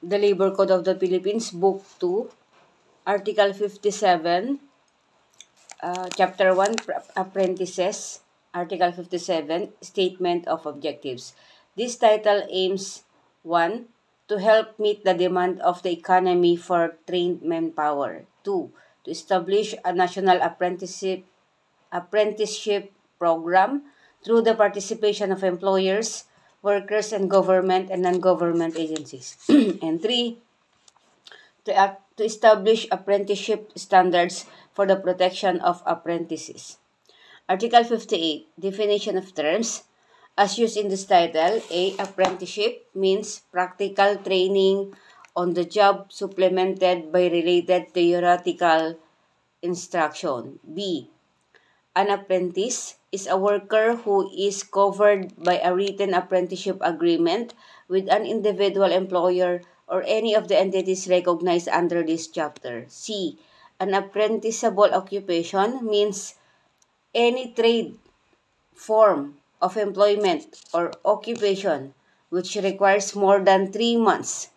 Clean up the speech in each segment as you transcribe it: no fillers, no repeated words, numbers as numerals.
the Labor Code of the Philippines, Book 2, Article 57, Chapter 1, Apprentices, Article 57, Statement of Objectives. This title aims 1. To help meet the demand of the economy for trained manpower. 2. To establish a national apprenticeship program through the participation of employers, workers, and government and non-government agencies. And 3. To establish apprenticeship standards for the protection of apprentices. Article 58, Definition of Terms. As used in this title, A. Apprenticeship means practical training on the job supplemented by related theoretical instruction. B. An apprentice is a worker who is covered by a written apprenticeship agreement with an individual employer or any of the entities recognized under this chapter. C. An apprenticeable occupation means any trade, form of employment, or occupation which requires more than 3 months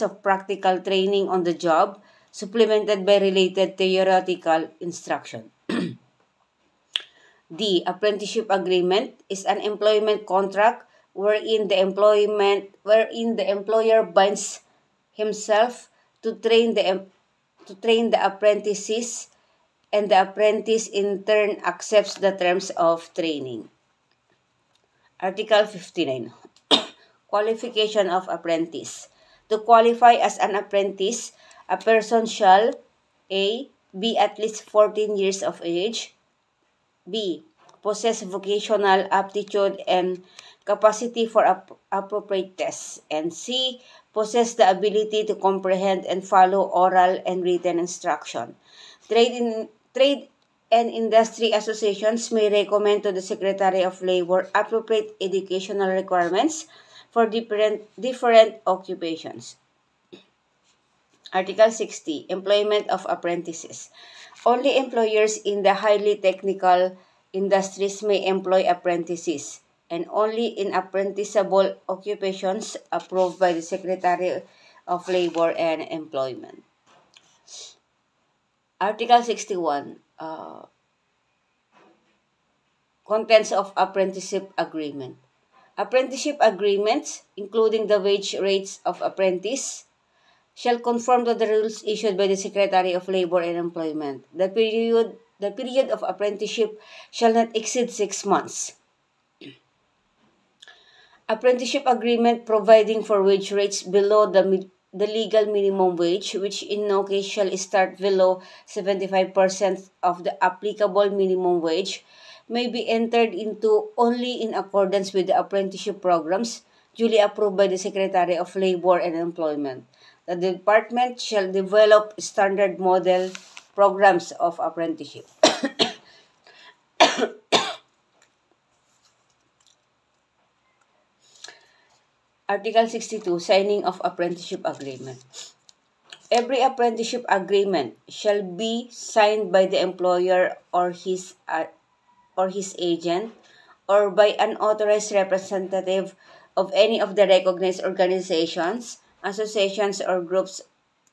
of practical training on the job, supplemented by related theoretical instruction. D. Apprenticeship agreement is an employment contract wherein the employer binds himself to train the apprentices, and the apprentice in turn accepts the terms of training. Article 59. Qualification of apprentice. To qualify as an apprentice, a person shall A. Be at least 14 years of age. B. Possess vocational aptitude and capacity for appropriate tests. And C. Possess the ability to comprehend and follow oral and written instruction. Trade and industry associations may recommend to the Secretary of Labor appropriate educational requirements for different occupations. Article 60. Employment of apprentices. Only employers in the highly technical industries may employ apprentices, and only in apprenticeable occupations approved by the Secretary of Labor and Employment. Article 61. Contents of apprenticeship agreement. Apprenticeship agreements, including the wage rates of apprentice, shall conform to the rules issued by the Secretary of Labor and Employment. The period of apprenticeship shall not exceed 6 months. Apprenticeship agreement providing for wage rates below the legal minimum wage, which in no case shall start below 75% of the applicable minimum wage, may be entered into only in accordance with the apprenticeship programs duly approved by the Secretary of Labor and Employment. The department shall develop standard model programs of apprenticeship. Article 62, Signing of Apprenticeship Agreement. Every apprenticeship agreement shall be signed by the employer or his agent, or by an authorized representative of any of the recognized organizations, associations, or groups,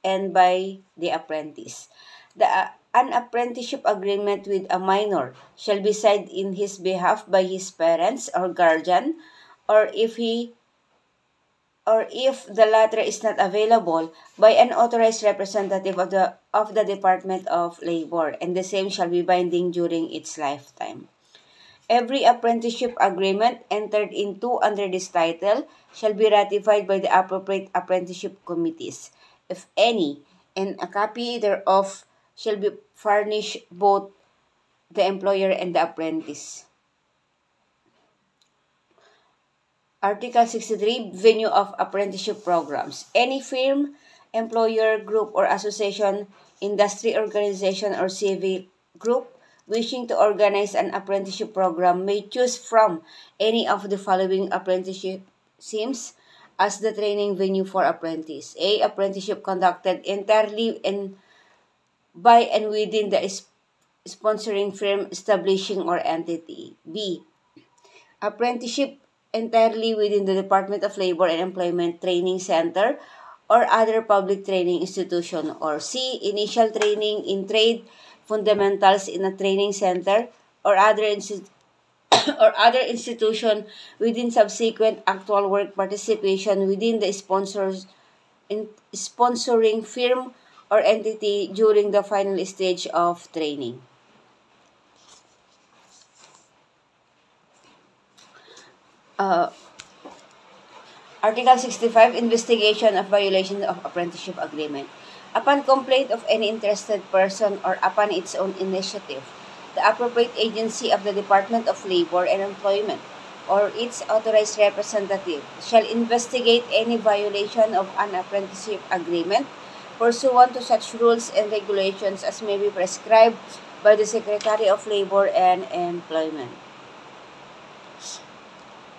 and by the apprentice. An apprenticeship agreement with a minor shall be signed in his behalf by his parents or guardian, or if the latter is not available, by an authorized representative of the Department of Labor, and the same shall be binding during its lifetime. Every apprenticeship agreement entered into under this title shall be ratified by the appropriate apprenticeship committees, if any, and a copy thereof shall be furnished both the employer and the apprentice. Article 63, Venue of Apprenticeship Programs. Any firm, employer, group, or association, industry organization, or civic group wishing to organize an apprenticeship program may choose from any of the following apprenticeship schemes as the training venue for apprentice. A. Apprenticeship conducted entirely by and within the sponsoring firm, establishing, or entity. B. Apprenticeship entirely within the Department of Labor and Employment Training Center or other public training institution, or C. Initial training in trade fundamentals in a training center or other or other institution within subsequent actual work participation within the sponsoring firm or entity during the final stage of training. Uh, Article 65, Investigation of Violation of Apprenticeship Agreement. Upon complaint of any interested person or upon its own initiative, the appropriate agency of the Department of Labor and Employment or its authorized representative shall investigate any violation of an apprenticeship agreement pursuant to such rules and regulations as may be prescribed by the Secretary of Labor and Employment.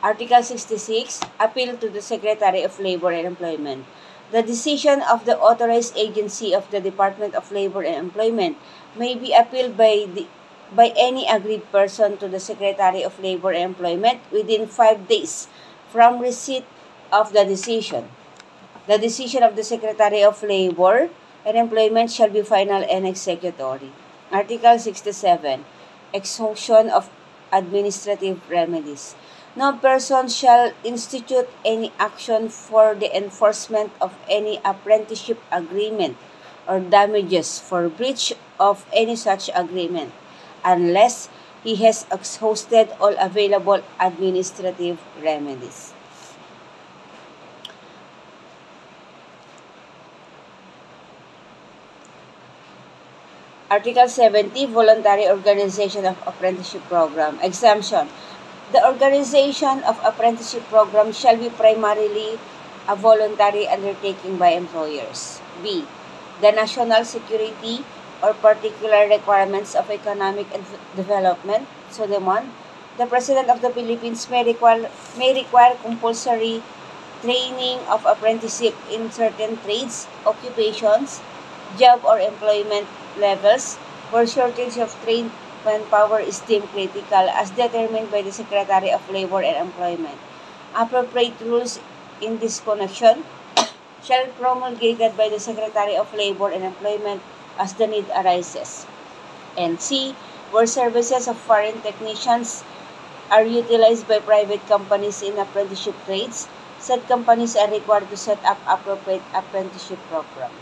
Article 66, Appeal to the Secretary of Labor and Employment. The decision of the authorized agency of the Department of Labor and Employment may be appealed by any aggrieved person to the Secretary of Labor and Employment within 5 days from receipt of the decision. The decision of the Secretary of Labor and Employment shall be final and executory. Article 67, Exhaustion of Administrative Remedies. No person shall institute any action for the enforcement of any apprenticeship agreement or damages for breach of any such agreement unless he has exhausted all available administrative remedies. Article 70, Voluntary Organization of Apprenticeship Program. Exemption. The organization of apprenticeship program shall be primarily a voluntary undertaking by employers. B. The national security or particular requirements of economic development. So, the President of the Philippines may require compulsory training of apprenticeship in certain trades, occupations, job or employment levels where shortage of trained manpower is deemed critical as determined by the Secretary of Labor and Employment. Appropriate rules in this connection shall be promulgated by the Secretary of Labor and Employment as the need arises. And C. Where services of foreign technicians are utilized by private companies in apprenticeship trades, said companies are required to set up appropriate apprenticeship program.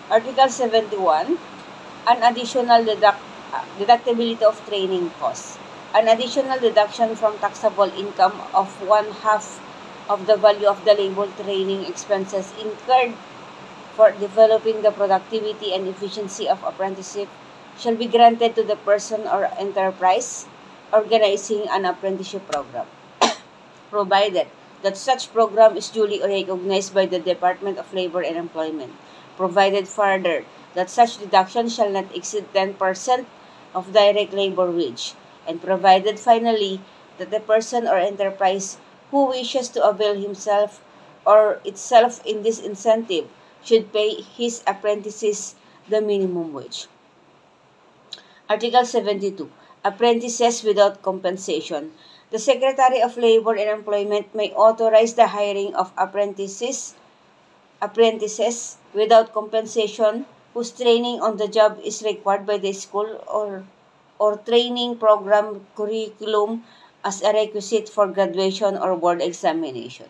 Article 71, an additional deductibility of training costs. An additional deduction from taxable income of 1/2 of the value of the labor training expenses incurred for developing the productivity and efficiency of apprenticeship shall be granted to the person or enterprise organizing an apprenticeship program, provided that such program is duly recognized by the Department of Labor and Employment. Provided further that such deduction shall not exceed 10% of direct labor wage, and provided finally that the person or enterprise who wishes to avail himself or itself in this incentive should pay his apprentices the minimum wage. Article 72. Apprentices without compensation. The Secretary of Labor and Employment may authorize the hiring of apprentices without compensation whose training on the job is required by the school or training program curriculum as a requisite for graduation or board examination.